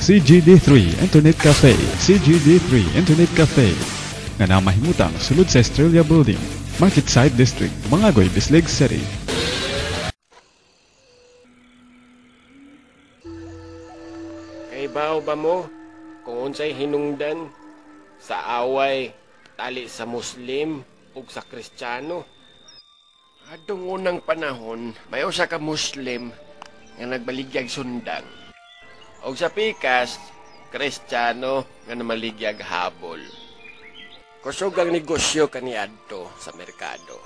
CGD3 Internet Cafe. CGD3 Internet Cafe nga namahimutang sulod sa Australia Building, Marketside District, Mangagoy, Bislig City. Kay bao ba mo kung unsay hinungdan sa away tali sa Muslim ug sa Kristiyano? Adtong unang panahon, may usa ka Muslim nga nagbaligyag sundang. Og sa pikas, Kristiyano nga namaligyag habol. Kusog ang negosyo kaniadto sa merkado.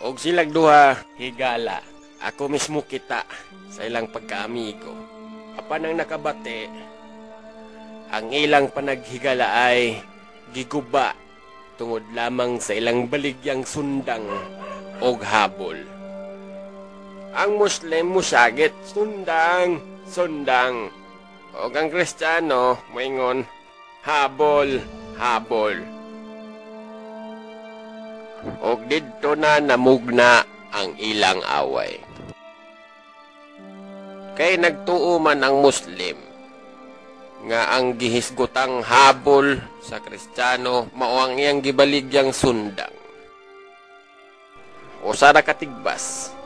Og silang duha higala. Ako mismo kita sa ilang pagkaamigo. Apan ang nakabate, ang ilang panaghigala ay giguba tungod lamang sa ilang baligyang sundang og habol. Ang Muslim musagit, sundang, sundang. Og ang Kristiyano moingon, habol, habol. Og didto na namugna ang ilang away. Kay nagtuo man ang Muslim nga ang gihisgotang habol sa Kristiyano mao ang iyang gibaligyang sundang. Usa ra katigbas,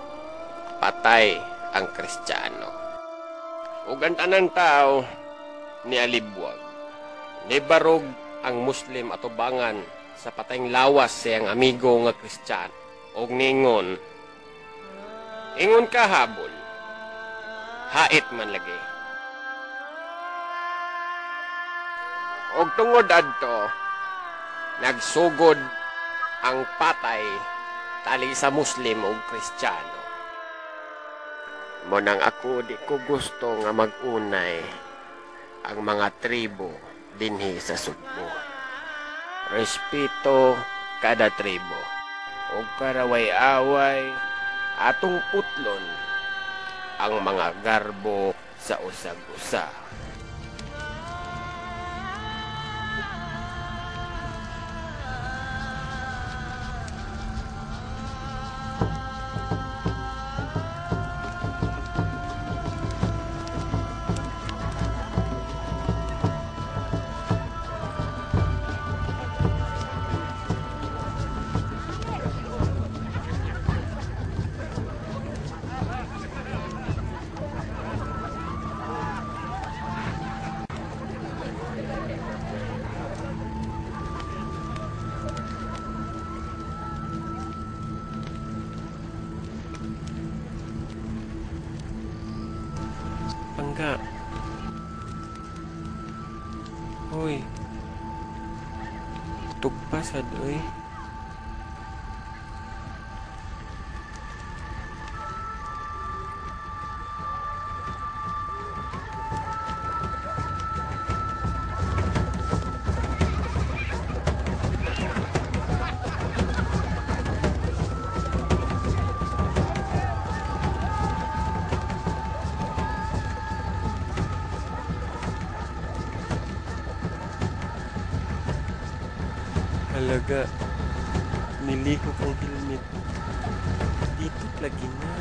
patay ang Kristiyano. Ug ang tanang tao nialibwag. Nibarog ang Muslim atubangan sa patayng lawas siyang amigo nga Kristiyano. Og ningon, ingon ka habol, hait man lagi. Og tungod adto, nagsugod ang patay tali sa Muslim ug Kristiyano. Monang ako di ko gusto nga mag-unay ang mga tribo dinhi sa Sugbo. Respeto kada tribo. Ug karaway-away atong putlon ang mga garbo sa usag-usa. Pangga. Hoy. Tugpasad, oy. Halaga, niliko kong helmet. Dito lagi na.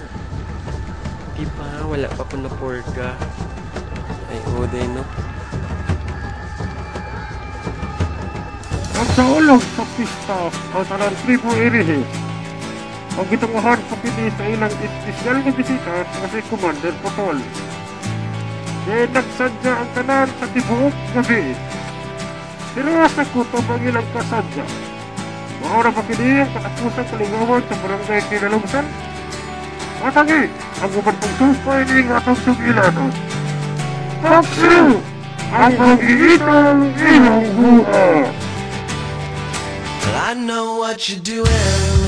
Di ba, wala pa ko na porga. Ay, oday no. Ang saulog sa pista o talang tribo irihi. Ang gitunguhan sa pili sa ilang espesyal na bisita nga si Commander Potol. Kaya nagsadya ang tanan sa tibuok gabi. Sira sa kutob ang ilang kasadya. Maura pa kini ang katapusang kalingawan sa barangay Kinalungsan. Matangi, ang gubernong suspay ni atong sugilanon. Taksu! Ang mag-iitang ilang buha! Well, I know what you're doing.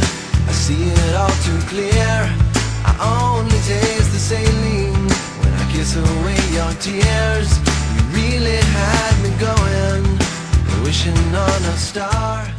I see it all too clear. I only taste the saline when I kiss away your tears. You really had me going, wishing on a star.